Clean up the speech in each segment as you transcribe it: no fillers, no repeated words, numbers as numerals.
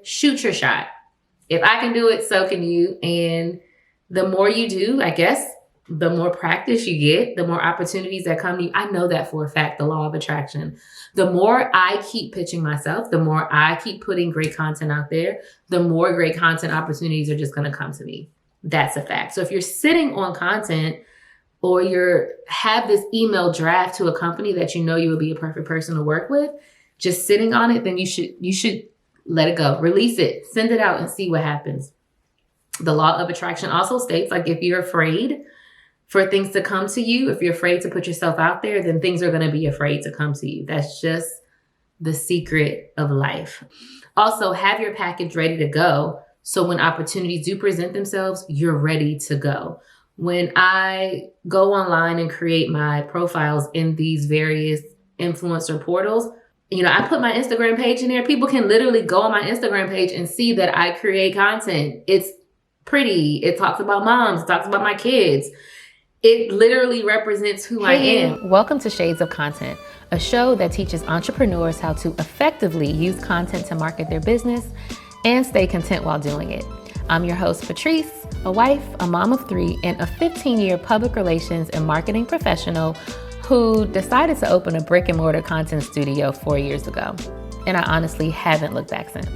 shoot your shot. If I can do it, so can you. And the more you do, I guess, the more practice you get, the more opportunities that come to you. I know that for a fact, the law of attraction. The more I keep pitching myself, the more I keep putting great content out there, the more great content opportunities are just going to come to me. That's a fact. So if you're sitting on content or have this email draft to a company that you know you would be a perfect person to work with, just sitting on it, then you should let it go, release it, send it out and see what happens. The law of attraction also states, like, if you're afraid for things to come to you, if you're afraid to put yourself out there, then things are going to be afraid to come to you. That's just the secret of life. Also, have your package ready to go. So when opportunities do present themselves, you're ready to go. When I go online and create my profiles in these various influencer portals, I put my Instagram page in there. People can literally go on my Instagram page and see that I create content. It's pretty. It talks about moms. It talks about my kids. It literally represents who I am. Welcome to Shades of Content, a show that teaches entrepreneurs how to effectively use content to market their business and stay content while doing it. I'm your host, Patrice, a wife, a mom of 3, and a 15-year public relations and marketing professional who decided to open a brick and mortar content studio 4 years ago. And I honestly haven't looked back since.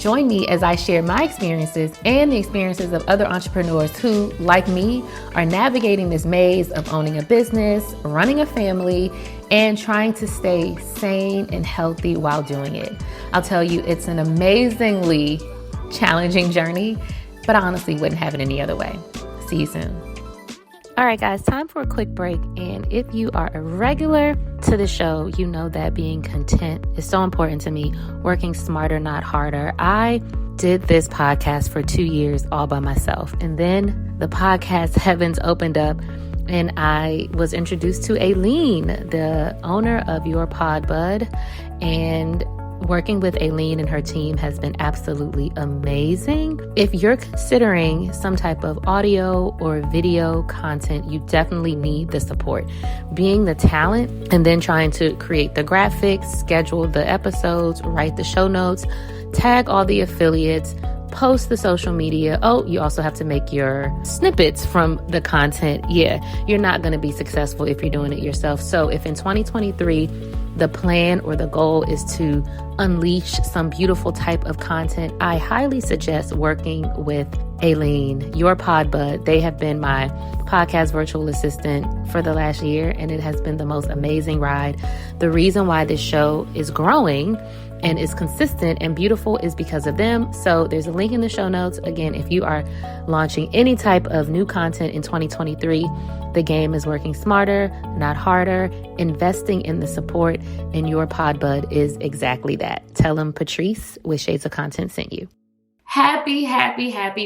Join me as I share my experiences and the experiences of other entrepreneurs who, like me, are navigating this maze of owning a business, running a family, and trying to stay sane and healthy while doing it. I'll tell you, it's an amazingly challenging journey, but I honestly wouldn't have it any other way. See you soon. All right, guys, time for a quick break. And if you are a regular to the show, you know that being content is so important to me, working smarter, not harder. I did this podcast for 2 years all by myself. And then the podcast heavens opened up and I was introduced to Aileen, the owner of Your Pod Bud. And working with Aileen and her team has been absolutely amazing. If you're considering some type of audio or video content, you definitely need the support. Being the talent and then trying to create the graphics, schedule the episodes, write the show notes, tag all the affiliates, post the social media. Oh, you also have to make your snippets from the content. Yeah, you're not going to be successful if you're doing it yourself. So if in 2023, the plan or the goal is to unleash some beautiful type of content, I highly suggest working with Aileen, Your Pod Bud. They have been my podcast virtual assistant for the last year, and it has been the most amazing ride. The reason why this show is growing and is consistent and beautiful is because of them. So there's a link in the show notes. Again, if you are launching any type of new content in 2023, the game is working smarter, not harder. Investing in the support, and Your Pod Bud is exactly that. Tell them Patrice with Shades of Content sent you. Happy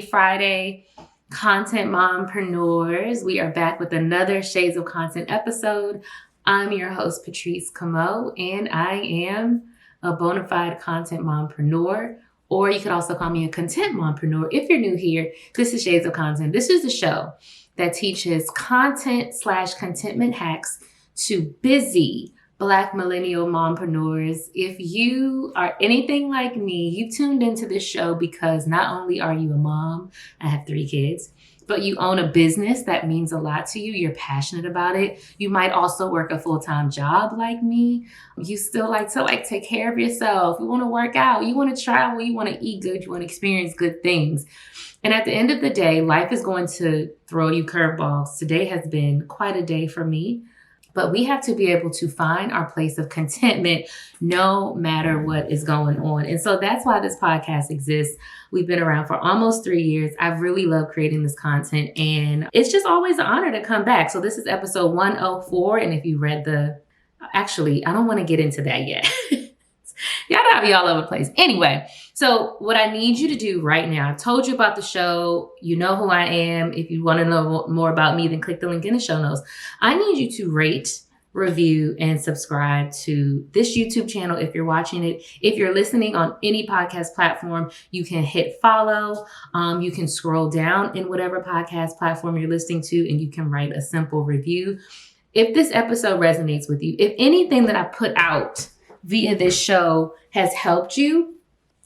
Friday, content mompreneurs. We are back with another Shades of Content episode. I'm your host, Patrice Camo, and I am a bona fide content mompreneur, or you could also call me a content mompreneur. If you're new here, this is Shades of Content. This is the show that teaches content/contentment hacks to busy Black millennial mompreneurs. If you are anything like me, you tuned into this show because not only are you a mom, I have 3 kids, but you own a business that means a lot to you. You're passionate about it. You might also work a full-time job like me. You still like to take care of yourself. You want to work out. You want to travel. You want to eat good. You want to experience good things. And at the end of the day, life is going to throw you curveballs. Today has been quite a day for me. But we have to be able to find our place of contentment no matter what is going on. And so that's why this podcast exists. We've been around for almost 3 years. I really love creating this content, and it's just always an honor to come back. So this is episode 104. And if you read actually, I don't want to get into that yet. Y'all know I be all over the place. Anyway, so what I need you to do right now, I've told you about the show. You know who I am. If you want to know more about me, then click the link in the show notes. I need you to rate, review, and subscribe to this YouTube channel if you're watching it. If you're listening on any podcast platform, you can hit follow. You can scroll down in whatever podcast platform you're listening to, and you can write a simple review. If this episode resonates with you, if anything that I put out via this show has helped you,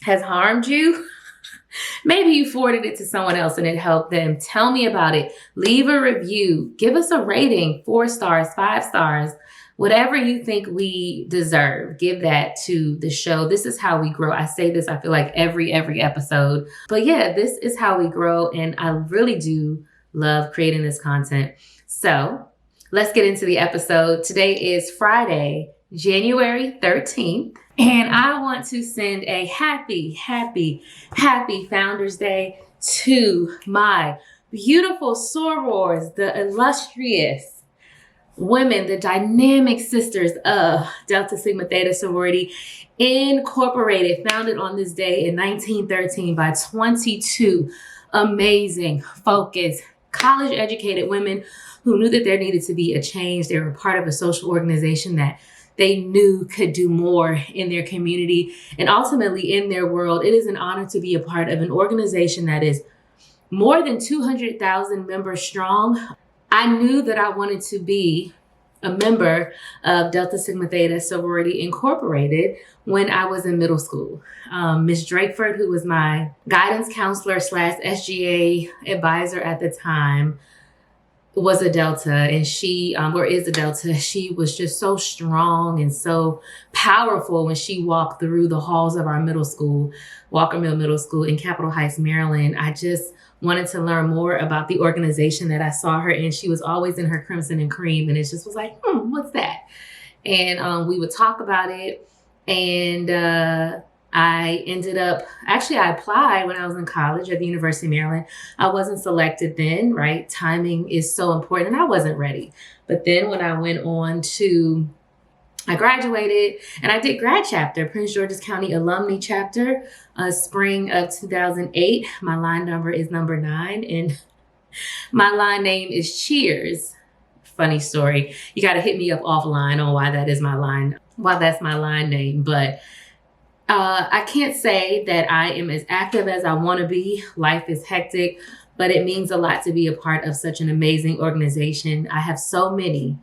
has harmed you, maybe you forwarded it to someone else and it helped them. Tell me about it. Leave a review. Give us a rating, 4 stars, 5 stars, whatever you think we deserve. Give that to the show. This is how we grow. I say this, I feel like every episode. But yeah, this is how we grow. And I really do love creating this content. So let's get into the episode. Today is Friday, January 13th. And I want to send a happy Founders Day to my beautiful sorors, the illustrious women, the dynamic sisters of Delta Sigma Theta Sorority, Incorporated, founded on this day in 1913 by 22 amazing, focused, college-educated women who knew that there needed to be a change. They were part of a social organization that they knew could do more in their community and ultimately in their world. It is an honor to be a part of an organization that is more than 200,000 members strong. I knew that I wanted to be a member of Delta Sigma Theta Sorority Incorporated when I was in middle school. Ms. Drakeford, who was my guidance counselor / SGA advisor at the time, was a Delta, and she, or is a Delta. She was just so strong and so powerful when she walked through the halls of our middle school, Walker Mill Middle School in Capitol Heights, Maryland. I just wanted to learn more about the organization that I saw her in. She was always in her crimson and cream, and it just was like, what's that? And we would talk about it, and I ended up, actually I applied when I was in college at the University of Maryland. I wasn't selected then, right? Timing is so important, and I wasn't ready. But then when I went on I graduated and I did grad chapter, Prince George's County Alumni Chapter, spring of 2008. My line number is number 9, and my line name is Cheers. Funny story. You got to hit me up offline on why that's my line name, but I can't say that I am as active as I want to be. Life is hectic, but it means a lot to be a part of such an amazing organization. I have so many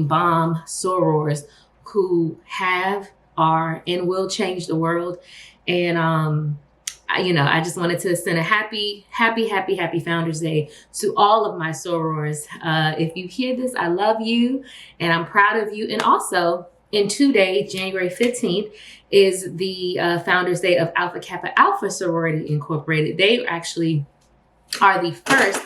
bomb sorors who have, are, and will change the world. And, I just wanted to send a happy Founders Day to all of my sorors. If you hear this, I love you and I'm proud of you. And also, in 2 days, January 15th, is the Founders Day of Alpha Kappa Alpha Sorority Incorporated. They actually are the first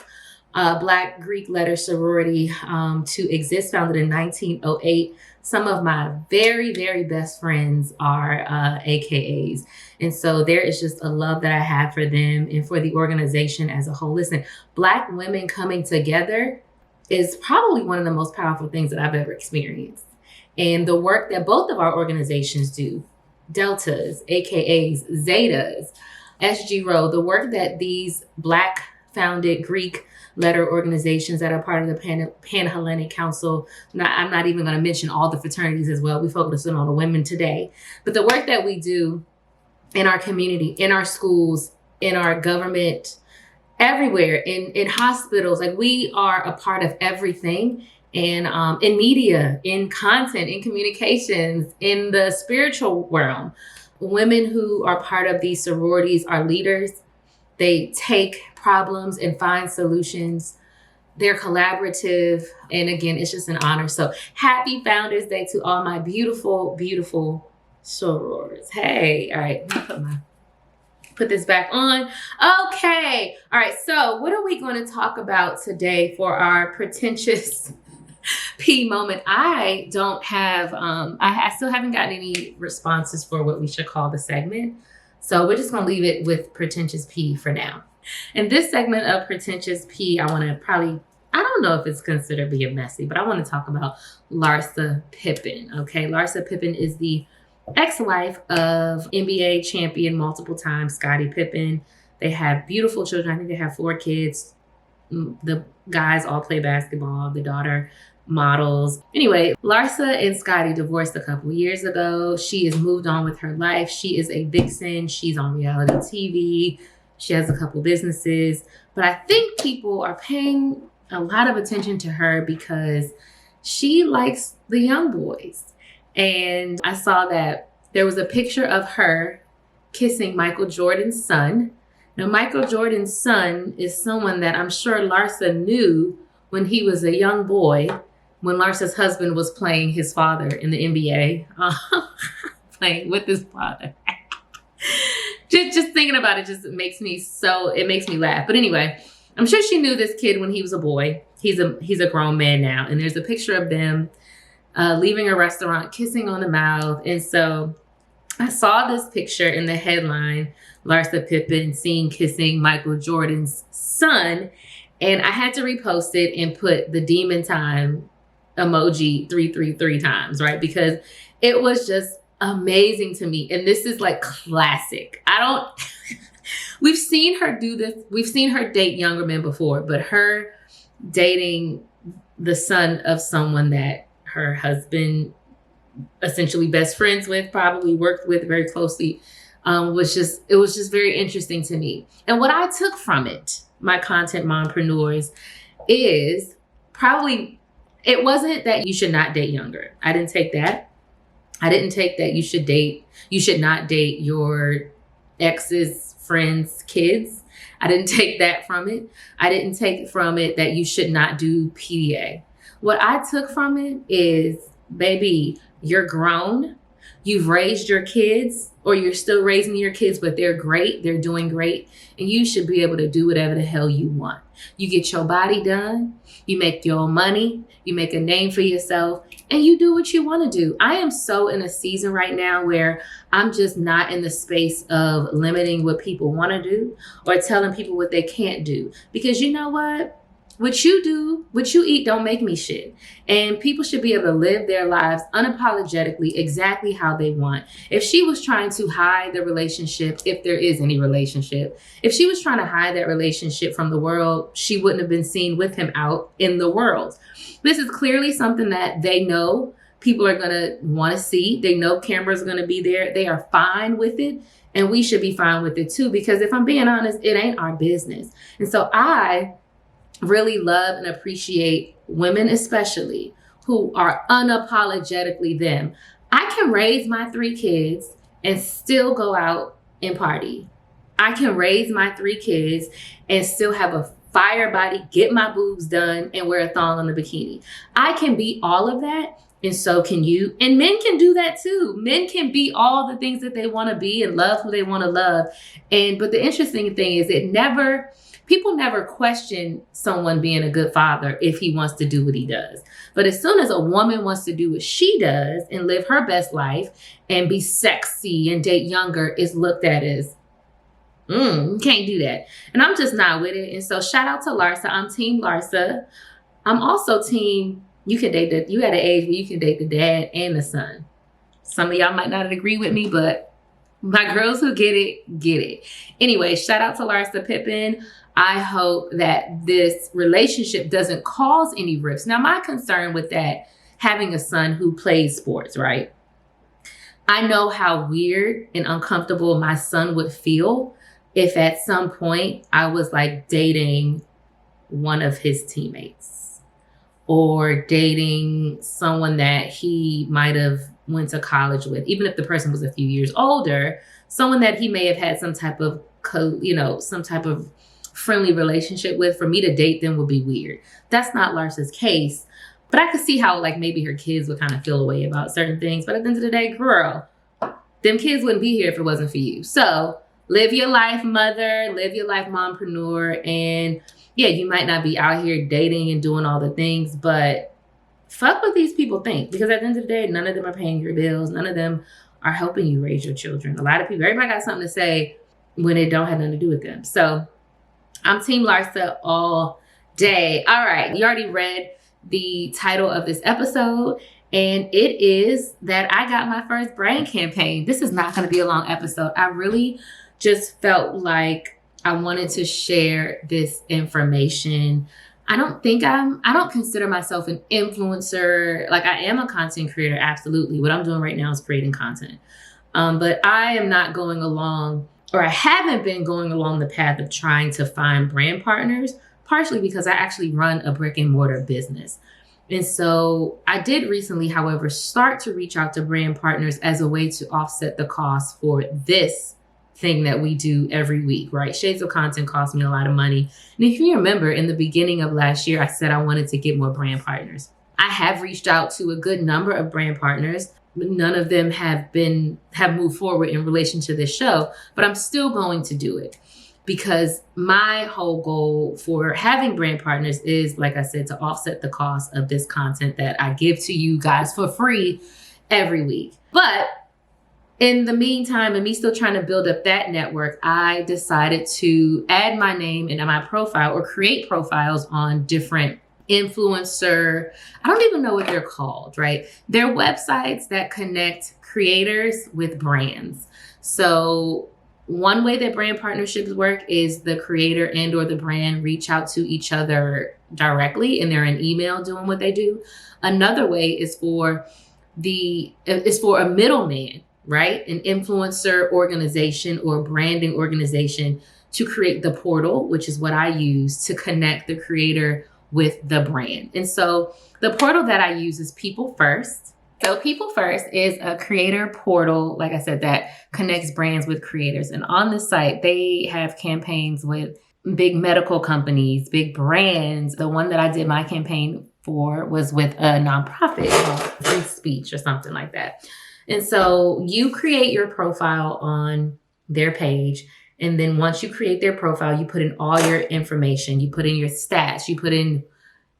Black Greek letter sorority to exist, founded in 1908. Some of my very best friends are AKAs. And so there is just a love that I have for them and for the organization as a whole. Listen, Black women coming together is probably one of the most powerful things that I've ever experienced. And the work that both of our organizations do, Deltas, AKAs, Zetas, SG Row, the work that these Black founded Greek letter organizations that are part of the Pan-Hellenic Council, I'm not even going to mention all the fraternities as well. We focus on the women today. But the work that we do in our community, in our schools, in our government, everywhere, in hospitals, like we are a part of everything. And in media, in content, in communications, in the spiritual realm. Women who are part of these sororities are leaders. They take problems and find solutions. They're collaborative. And again, it's just an honor. So happy Founders Day to all my beautiful sorors. Hey, all right, let me put this back on. Okay. All right. So what are we going to talk about today for our pretentious P moment? I don't have, I still haven't gotten any responses for what we should call the segment. So we're just going to leave it with pretentious P for now. In this segment of pretentious P, I want to I don't know if it's considered being messy, but I want to talk about Larsa Pippen. Okay. Larsa Pippen is the ex-wife of NBA champion multiple times, Scottie Pippen. They have beautiful children. I think they have 4 kids. The guys all play basketball. The daughter models. Anyway, Larsa and Scottie divorced a couple years ago. She has moved on with her life. She is a vixen. She's on reality TV. She has a couple businesses. But I think people are paying a lot of attention to her because she likes the young boys. And I saw that there was a picture of her kissing Michael Jordan's son. Now, Michael Jordan's son is someone that I'm sure Larsa knew when he was a young boy, when Larsa's husband was playing his father in the NBA, playing with his father. just thinking about it just makes me laugh. But anyway, I'm sure she knew this kid when he was a boy. He's a grown man now. And there's a picture of them leaving a restaurant, kissing on the mouth. And so I saw this picture in the headline, Larsa Pippen seen kissing Michael Jordan's son. And I had to repost it and put the demon time emoji 333 times, right? Because it was just amazing to me. And this is like classic. We've seen her do this. We've seen her date younger men before, but her dating the son of someone that her husband, essentially best friends with, probably worked with very closely, was just very interesting to me. And what I took from it, my content mompreneurs, is probably, it wasn't that you should not date younger. I didn't take that. I didn't take that you should not date your ex's friends' kids. I didn't take that from it. I didn't take from it that you should not do PDA. What I took from it is, baby, you're grown. You've raised your kids, or you're still raising your kids, but they're great. They're doing great. And you should be able to do whatever the hell you want. You get your body done. You make your own money. You make a name for yourself, and you do what you want to do. I am so in a season right now where I'm just not in the space of limiting what people want to do or telling people what they can't do. Because you know what? What you do, what you eat don't make me shit. And people should be able to live their lives unapologetically exactly how they want. If she was trying to hide the relationship, if there is any relationship, if she was trying to hide that relationship from the world, she wouldn't have been seen with him out in the world. This is clearly something that they know people are going to want to see. They know cameras are going to be there. They are fine with it. And we should be fine with it too, because if I'm being honest, it ain't our business. And so I really love and appreciate women, especially, who are unapologetically them. I can raise my 3 kids and still go out and party. I can raise my 3 kids and still have a fire body, get my boobs done, and wear a thong on the bikini. I can be all of that, and so can you. And men can do that too. Men can be all the things that they want to be and love who they want to love. But the interesting thing is people never question someone being a good father if he wants to do what he does. But as soon as a woman wants to do what she does and live her best life and be sexy and date younger, it's looked at as, you can't do that. And I'm just not with it. And so shout out to Larsa. I'm team Larsa. I'm also team, you at an age where you can date the dad and the son. Some of y'all might not agree with me, but my girls who get it, get it. Anyway, shout out to Larsa Pippen. I hope that this relationship doesn't cause any rifts. Now, my concern with that, having a son who plays sports, right? I know how weird and uncomfortable my son would feel if at some point I was like dating one of his teammates or dating someone that he might have went to college with, even if the person was a few years older, someone that he may have had some type of friendly relationship with. For me to date them would be weird. That's not Larsa's case, but I could see how like maybe her kids would kind of feel a way about certain things. But at the end of the day, girl, them kids wouldn't be here if it wasn't for you. So live your life, mother, live your life, mompreneur. And yeah, you might not be out here dating and doing all the things, but fuck what these people think, because at the end of the day, none of them are paying your bills. None of them are helping you raise your children. A lot of people, everybody got something to say when it don't have nothing to do with them. So I'm team Larsa all day. All right. You already read the title of this episode, and it is that I got my first brand campaign. This is not going to be a long episode. I really just felt like I wanted to share this information. I don't consider myself an influencer. Like, I am a content creator. Absolutely. What I'm doing right now is creating content. But I am not going along, or I haven't been going along the path of trying to find brand partners, partially because I actually run a brick and mortar business. And so I did recently, however, start to reach out to brand partners as a way to offset the cost for this thing that we do every week, right? Shades of Content cost me a lot of money. And if you remember, in the beginning of last year, I said I wanted to get more brand partners. I have reached out to a good number of brand partners. None of them have moved forward in relation to this show, but I'm still going to do it because my whole goal for having brand partners is, like I said, to offset the cost of this content that I give to you guys for free every week. But in the meantime, and me still trying to build up that network, I decided to add my name into my profile or create profiles on different influencer. I don't even know what they're called, right? They're websites that connect creators with brands. So one way that brand partnerships work is the creator and or the brand reach out to each other directly and they're in email doing what they do. Another way is for a middleman, right? An influencer organization or branding organization to create the portal, which is what I use to connect the creator with the brand. And so the portal that I use is People First. So People First is a creator portal, like I said, that connects brands with creators. And on the site, they have campaigns with big medical companies, big brands. The one that I did my campaign for was with a nonprofit called Free Speech or something like that. And so you create your profile on their page. And then once you create their profile, you put in all your information. You put in your stats. You put in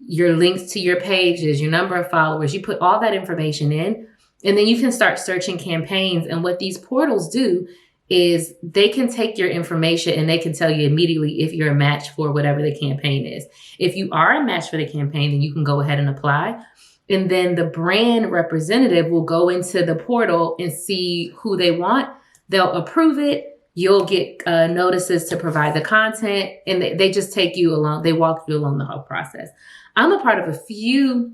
your links to your pages, your number of followers. You put all that information in. And then you can start searching campaigns. And what these portals do is they can take your information and they can tell you immediately if you're a match for whatever the campaign is. If you are a match for the campaign, then you can go ahead and apply. And then the brand representative will go into the portal and see who they want. They'll approve it. You'll get notices to provide the content, and they just take you along. They walk you along the whole process. I'm a part of a few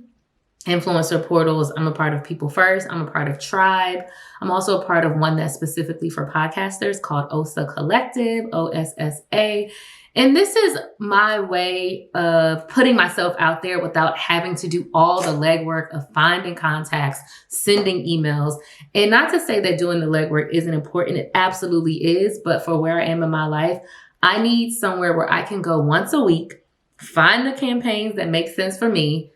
influencer portals. I'm a part of People First. I'm a part of Tribe. I'm also a part of one that's specifically for podcasters called OSA Collective, OSSA. And this is my way of putting myself out there without having to do all the legwork of finding contacts, sending emails. And not to say that doing the legwork isn't important. It absolutely is. But for where I am in my life, I need somewhere where I can go once a week, find the campaigns that make sense for me,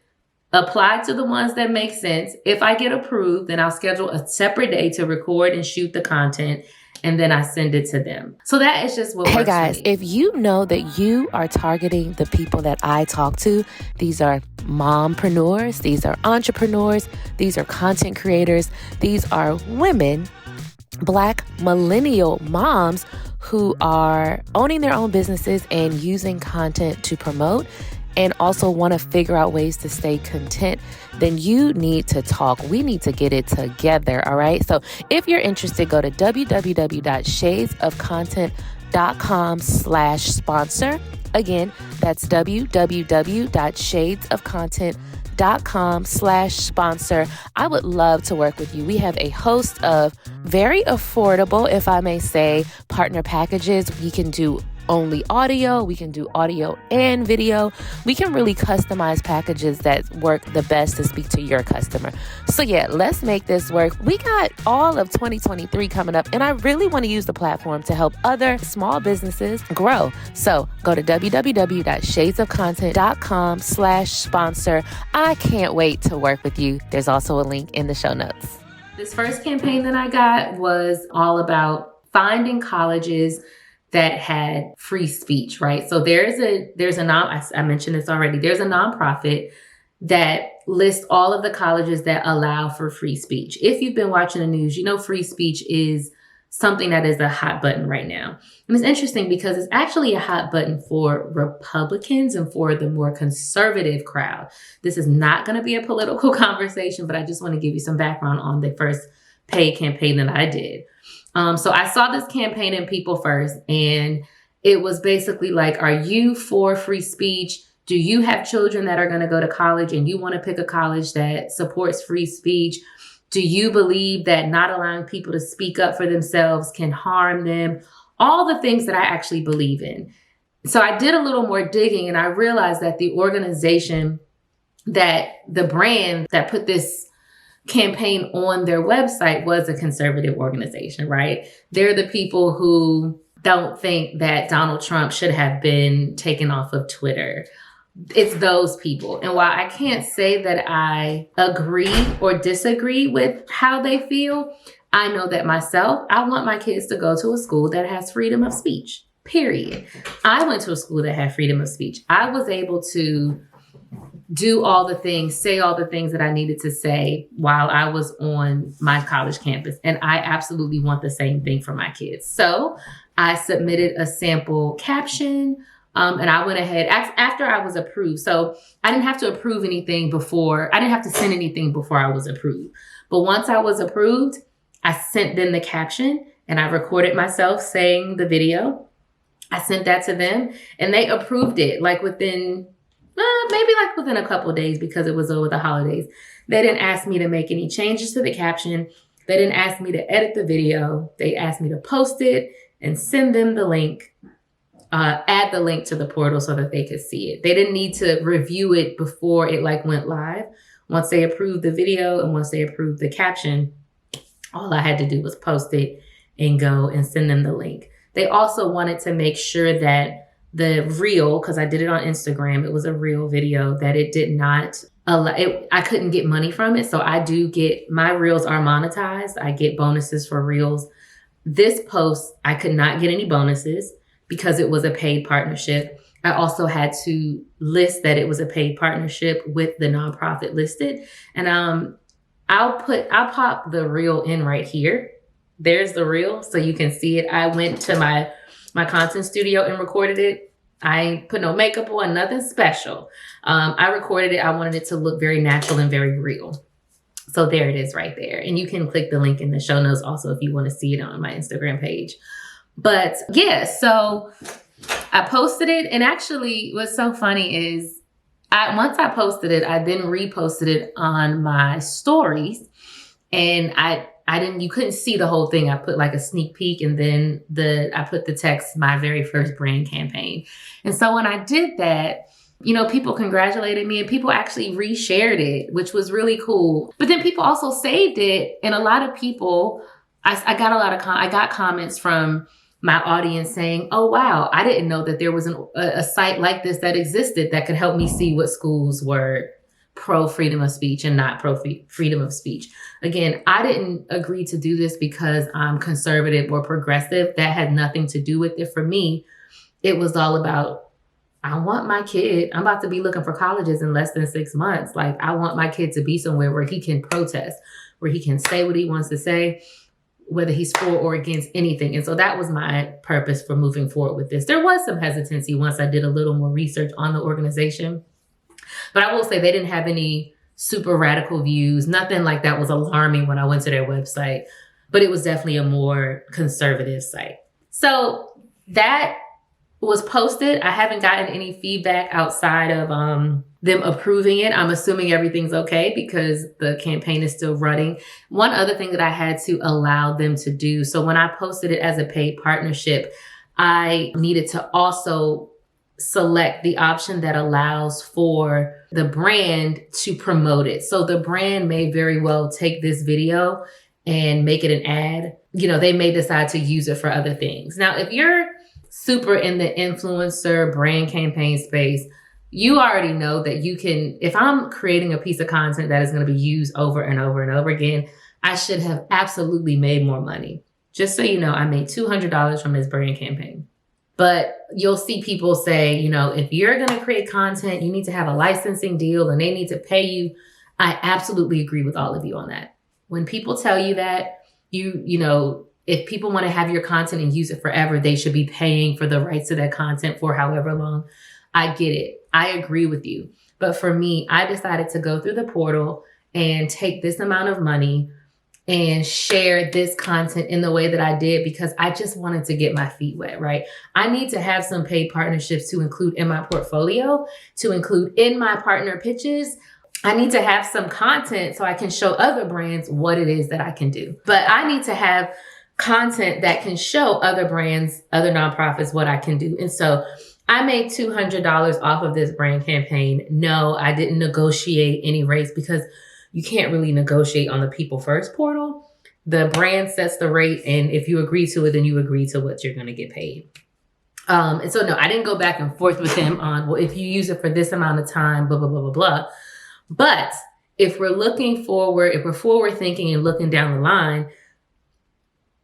apply to the ones that make sense. If I get approved, then I'll schedule a separate day to record and shoot the content. And then I send it to them. So that is just what works. Hey guys, for me. if you know that you are targeting the people that I talk to, these are mompreneurs, these are entrepreneurs, these are content creators, these are women, Black millennial moms who are owning their own businesses and using content to promote and also want to figure out ways to stay content, then you need to talk. We need to get it together, all right? So if you're interested, go to www.shadesofcontent.com/sponsor. Again, that's www.shadesofcontent.com/sponsor. I would love to work with you. We have a host of very affordable, if I may say, partner packages. We can do only audio. We can do audio and video. We can really customize packages that work the best to speak to your customer. So yeah, let's make this work. We got all of 2023 coming up, and I really want to use the platform to help other small businesses grow. So go to www.shadesofcontent.com/sponsor. I can't wait to work with you. There's also a link in the show notes. This first campaign that I got was all about finding colleges that had free speech, right? So I mentioned this already. There's a nonprofit that lists all of the colleges that allow for free speech. If you've been watching the news, you know free speech is something that is a hot button right now. And it's interesting because it's actually a hot button for Republicans and for the more conservative crowd. This is not going to be a political conversation, but I just want to give you some background on the first paid campaign that I did. So I saw this campaign in People First, and it was basically like, are you for free speech? Do you have children that are going to go to college and you want to pick a college that supports free speech? Do you believe that not allowing people to speak up for themselves can harm them? All the things that I actually believe in. So I did a little more digging, and I realized that the organization that the brand that put this campaign on their website was a conservative organization, right? They're the people who don't think that Donald Trump should have been taken off of Twitter. It's those people. And while I can't say that I agree or disagree with how they feel, I know that myself, I want my kids to go to a school that has freedom of speech, period. I went to a school that had freedom of speech. I was able to do all the things, say all the things that I needed to say while I was on my college campus. And I absolutely want the same thing for my kids. So I submitted a sample caption. And I went ahead after I was approved. So I didn't have to approve anything before. I didn't have to send anything before I was approved. But once I was approved, I sent them the caption and I recorded myself saying the video. I sent that to them and they approved it like within a couple of days because it was over the holidays. They didn't ask me to make any changes to the caption. They didn't ask me to edit the video. They asked me to post it and send them the link. Add the link to the portal so that they could see it. They didn't need to review it before it went live. Once they approved the video and once they approved the caption, all I had to do was post it and go and send them the link. They also wanted to make sure that the reel, because I did it on Instagram, it was a reel video, that it did not allow it. I couldn't get money from it. So I do get, my reels are monetized. I get bonuses for reels. This post, I could not get any bonuses because it was a paid partnership. I also had to list that it was a paid partnership with the nonprofit listed. And I'll pop the reel in right here. There's the reel so you can see it. I went to my content studio and recorded it. I put no makeup on, nothing special. I recorded it. I wanted it to look very natural and very real. So there it is right there. And you can click the link in the show notes also if you want to see it on my Instagram page. But yeah, so I posted it. And actually what's so funny is once I posted it, I then reposted it on my stories. And you couldn't see the whole thing. I put like a sneak peek and then I put the text, my very first brand campaign. And so when I did that, people congratulated me and people actually reshared it, which was really cool. But then people also saved it. And a lot of people, I got comments from my audience saying, oh, wow, I didn't know that there was a site like this that existed that could help me see what schools were pro freedom of speech and not pro freedom of speech. Again, I didn't agree to do this because I'm conservative or progressive. That had nothing to do with it. For me, it was all about, I want my kid, I'm about to be looking for colleges in less than 6 months. Like, I want my kid to be somewhere where he can protest, where he can say what he wants to say, whether he's for or against anything. And so that was my purpose for moving forward with this. There was some hesitancy once I did a little more research on the organization. But I will say they didn't have any super radical views. Nothing like that was alarming when I went to their website. But it was definitely a more conservative site. So that was posted. I haven't gotten any feedback outside of them approving it. I'm assuming everything's okay because the campaign is still running. One other thing that I had to allow them to do. So when I posted it as a paid partnership, I needed to also select the option that allows for the brand to promote it. So the brand may very well take this video and make it an ad. They may decide to use it for other things. Now, if you're super in the influencer brand campaign space, you already know that you can, if I'm creating a piece of content that is going to be used over and over and over again, I should have absolutely made more money. Just so you know, I made $200 from this brand campaign. But you'll see people say, if you're going to create content, you need to have a licensing deal and they need to pay you. I absolutely agree with all of you on that. When people tell you that, if people want to have your content and use it forever, they should be paying for the rights to that content for however long. I get it. I agree with you. But for me, I decided to go through the portal and take this amount of money and share this content in the way that I did because I just wanted to get my feet wet, right? I need to have some paid partnerships to include in my portfolio, to include in my partner pitches. I need to have some content so I can show other brands what it is that I can do. But I need to have content that can show other brands, other nonprofits what I can do. And so I made $200 off of this brand campaign. No, I didn't negotiate any rates because you can't really negotiate on the People First portal. The brand sets the rate, and if you agree to it, then you agree to what you're going to get paid. And so, no, I didn't go back and forth with him on, well, if you use it for this amount of time, blah, blah, blah, blah, blah. But if we're looking forward, if we're forward thinking and looking down the line,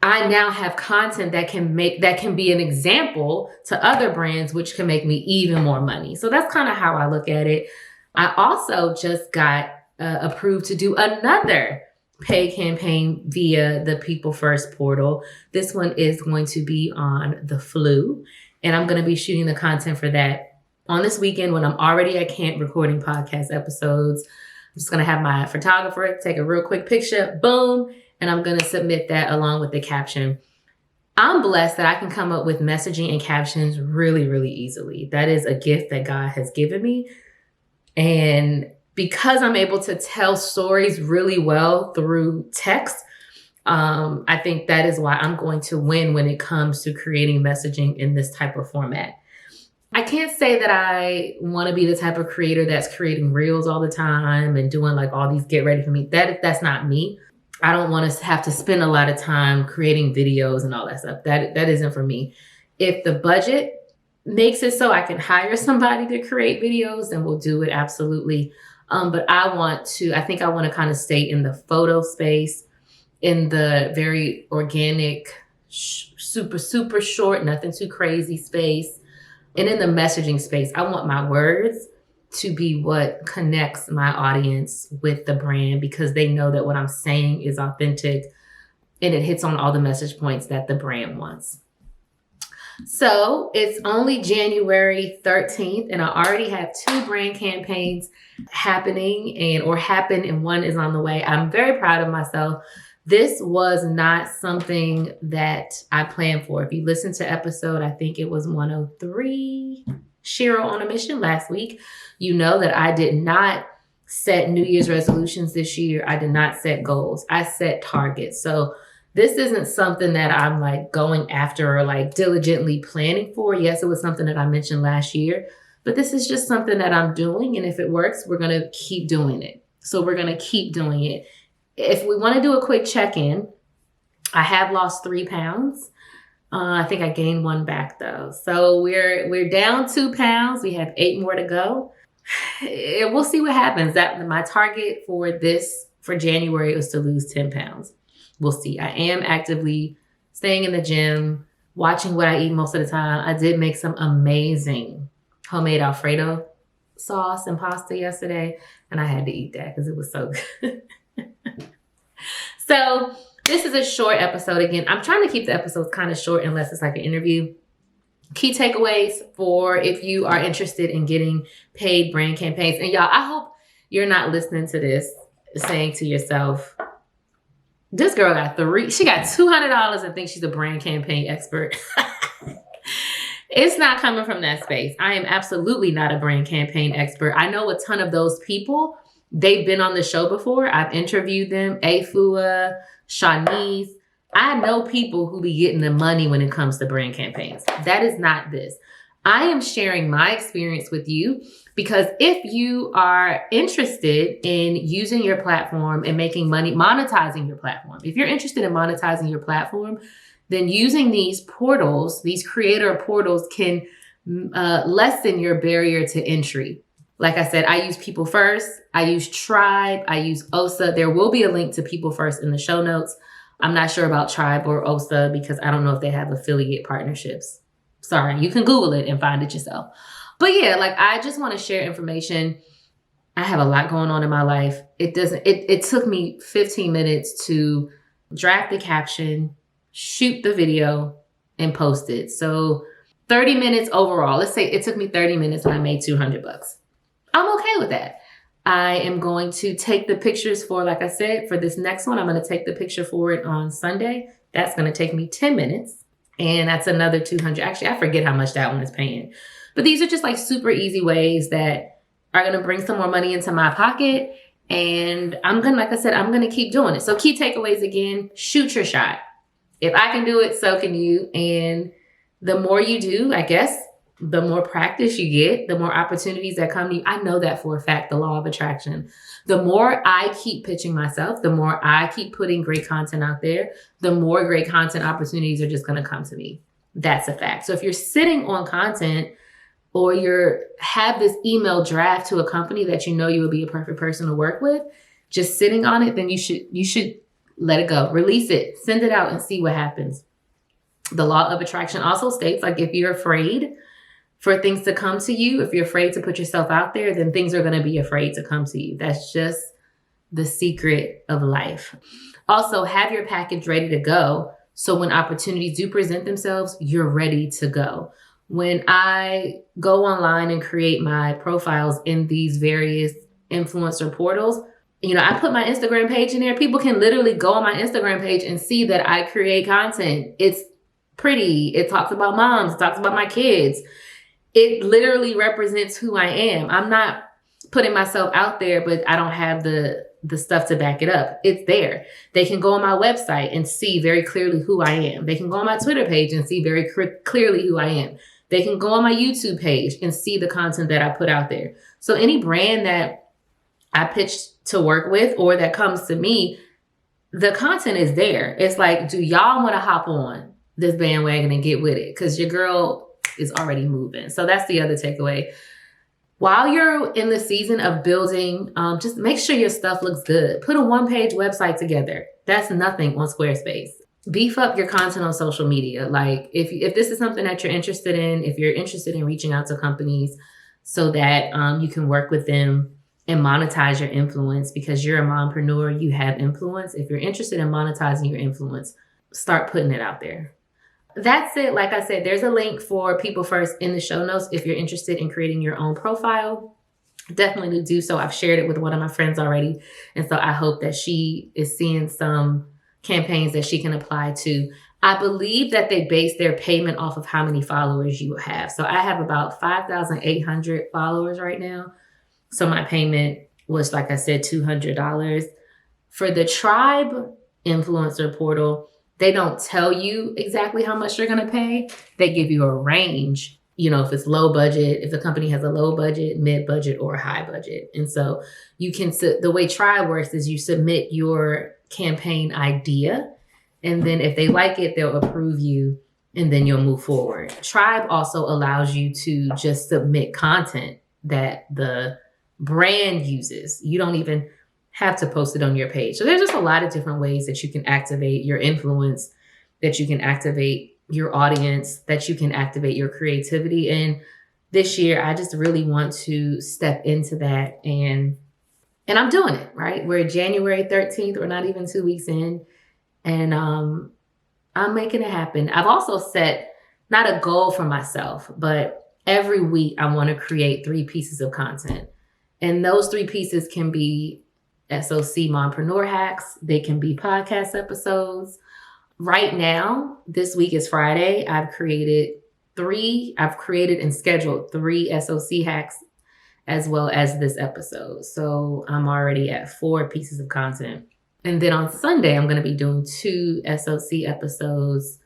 I now have content that can be an example to other brands, which can make me even more money. So that's kind of how I look at it. I also just got approved to do another paid campaign via the People First portal. This one is going to be on the flu, and I'm going to be shooting the content for that on this weekend when I'm already at camp recording podcast episodes. I'm just going to have my photographer take a real quick picture, boom, and I'm going to submit that along with the caption. I'm blessed that I can come up with messaging and captions really, really easily. That is a gift that God has given me. And because I'm able to tell stories really well through text, I think that is why I'm going to win when it comes to creating messaging in this type of format. I can't say that I want to be the type of creator that's creating reels all the time and doing like all these get ready for me. That's not me. I don't want to have to spend a lot of time creating videos and all that stuff. That isn't for me. If the budget makes it so I can hire somebody to create videos, then we'll do it, absolutely. But I think I want to kind of stay in the photo space, in the very organic, super, super short, nothing too crazy space. And in the messaging space, I want my words to be what connects my audience with the brand, because they know that what I'm saying is authentic and it hits on all the message points that the brand wants. So it's only January 13th, and I already have 2 brand campaigns happening and one is on the way. I'm very proud of myself. This was not something that I planned for. If you listen to episode, I think it was 103, Shiro on a Mission last week, you know that I did not set New Year's resolutions this year. I did not set goals. I set targets. So this isn't something that I'm like going after or like diligently planning for. Yes, it was something that I mentioned last year, but this is just something that I'm doing. And if it works, we're going to keep doing it. So we're going to keep doing it. If we want to do a quick check-in, I have lost 3 pounds. I think I gained 1 back though. So we're down 2 pounds. We have 8 more to go. We'll see what happens. That my target for January was to lose 10 pounds. We'll see. I am actively staying in the gym, watching what I eat most of the time. I did make some amazing homemade Alfredo sauce and pasta yesterday, and I had to eat that because it was so good. So this is a short episode. Again, I'm trying to keep the episodes kind of short unless it's like an interview. Key takeaways for if you are interested in getting paid brand campaigns. And y'all, I hope you're not listening to this saying to yourself, this girl got she got $200 and thinks she's a brand campaign expert. It's not coming from that space. I am absolutely not a brand campaign expert. I know a ton of those people. They've been on the show before. I've interviewed them. Afua, Shanice. I know people who be getting the money when it comes to brand campaigns. That is not this. I am sharing my experience with you because if you are interested in using your platform and making money, monetizing your platform, if you're interested in monetizing your platform, then using these portals, these creator portals can lessen your barrier to entry. Like I said, I use People First, I use Tribe, I use OSA. There will be a link to People First in the show notes. I'm not sure about Tribe or OSA because I don't know if they have affiliate partnerships. Sorry, you can Google it and find it yourself. But yeah, like I just want to share information. I have a lot going on in my life. It took me 15 minutes to draft the caption, shoot the video, and post it. So 30 minutes overall. Let's say it took me 30 minutes and I made $200. I'm okay with that. I am going to take the pictures for, like I said, for this next one, I'm going to take the picture for it on Sunday. That's going to take me 10 minutes. And that's another $200. Actually, I forget how much that one is paying. But these are just like super easy ways that are going to bring some more money into my pocket. And I'm going to keep doing it. So key takeaways again, shoot your shot. If I can do it, so can you. And the more you do, I guess, the more practice you get, the more opportunities that come to you. I know that for a fact, the law of attraction. The more I keep pitching myself, the more I keep putting great content out there, the more great content opportunities are just going to come to me. That's a fact. So if you're sitting on content or have this email draft to a company that you know you would be a perfect person to work with, just sitting on it, then you should let it go. Release it. Send it out and see what happens. The law of attraction also states, like, if you're afraid for things to come to you, if you're afraid to put yourself out there, then things are going to be afraid to come to you. That's just the secret of life. Also, have your package ready to go. So when opportunities do present themselves, you're ready to go. When I go online and create my profiles in these various influencer portals, I put my Instagram page in there. People can literally go on my Instagram page and see that I create content. It's pretty. It talks about moms. It talks about my kids. It literally represents who I am. I'm not putting myself out there, but I don't have the stuff to back it up. It's there. They can go on my website and see very clearly who I am. They can go on my Twitter page and see very clearly who I am. They can go on my YouTube page and see the content that I put out there. So any brand that I pitch to work with or that comes to me, the content is there. It's like, do y'all want to hop on this bandwagon and get with it? Because your girl is already moving. So that's the other takeaway. While you're in the season of building, just make sure your stuff looks good. Put a one-page website together. That's nothing on Squarespace. Beef up your content on social media. Like if this is something that you're interested in, if you're interested in reaching out to companies so that you can work with them and monetize your influence, because you're a mompreneur, you have influence. If you're interested in monetizing your influence, start putting it out there. That's it. Like I said, there's a link for People First in the show notes. If you're interested in creating your own profile, definitely do so. I've shared it with one of my friends already. And so I hope that she is seeing some campaigns that she can apply to. I believe that they base their payment off of how many followers you have. So I have about 5,800 followers right now. So my payment was, like I said, $200. For the Tribe influencer portal, they don't tell you exactly how much you're going to pay. They give you a range, if it's low budget, if the company has a low budget, mid budget, or high budget. And so the way Tribe works is you submit your campaign idea, and then if they like it, they'll approve you, and then you'll move forward. Tribe also allows you to just submit content that the brand uses. You don't even have to post it on your page. So there's just a lot of different ways that you can activate your influence, that you can activate your audience, that you can activate your creativity. And this year, I just really want to step into that. And I'm doing it, right? We're January 13th. We're not even 2 weeks in. And I'm making it happen. I've also set not a goal for myself, but every week I want to create 3 pieces of content. And those 3 pieces can be SOC Mompreneur hacks. They can be podcast episodes. Right now, this week is Friday. I've created and scheduled 3 SOC hacks as well as this episode. So I'm already at 4 pieces of content. And then on Sunday, I'm going to be doing 2 SOC episodes,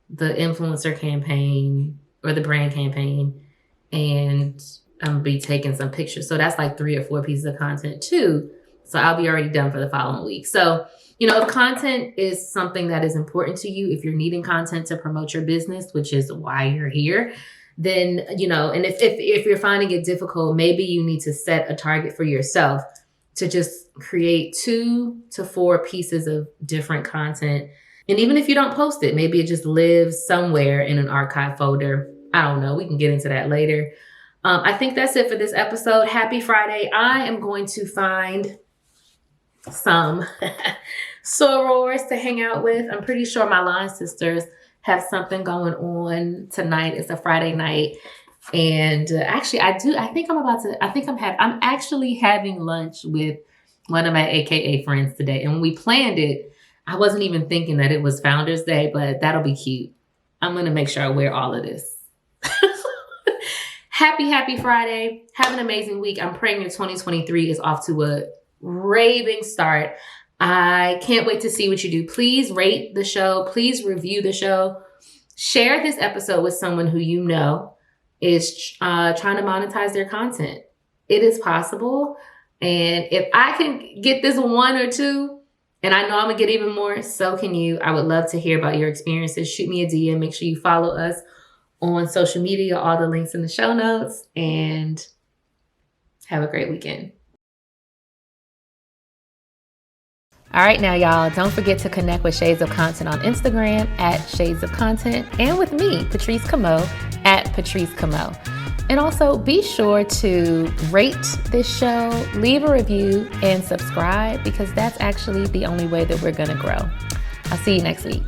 the influencer campaign or the brand campaign, and I'm going to be taking some pictures. So that's like 3 or 4 pieces of content too. So I'll be already done for the following week. So, if content is something that is important to you, if you're needing content to promote your business, which is why you're here, then, and if you're finding it difficult, maybe you need to set a target for yourself to just create 2 to 4 pieces of different content. And even if you don't post it, maybe it just lives somewhere in an archive folder. I don't know. We can get into that later. I think that's it for this episode. Happy Friday. I am going to find some sorors to hang out with. I'm pretty sure my line sisters have something going on tonight. It's a Friday night. And actually I'm actually having lunch with one of my AKA friends today. And when we planned it, I wasn't even thinking that it was Founders Day, but that'll be cute. I'm going to make sure I wear all of this. Happy Friday. Have an amazing week. I'm praying your 2023 is off to a raving start. I can't wait to see what you do. Please rate the show. Please review the show. Share this episode with someone who you know. is trying to monetize their content. It is possible. And if I can get this 1 or 2, and I know I'm going to get even more, so can you. I would love to hear about your experiences. Shoot me a DM. Make sure you follow us on social media. All the links in the show notes. And have a great weekend. All right, now, y'all, don't forget to connect with Shades of Content on Instagram at Shades of Content, and with me, Patrice Camo, at Patrice Camo. And also be sure to rate this show, leave a review, and subscribe, because that's actually the only way that we're going to grow. I'll see you next week.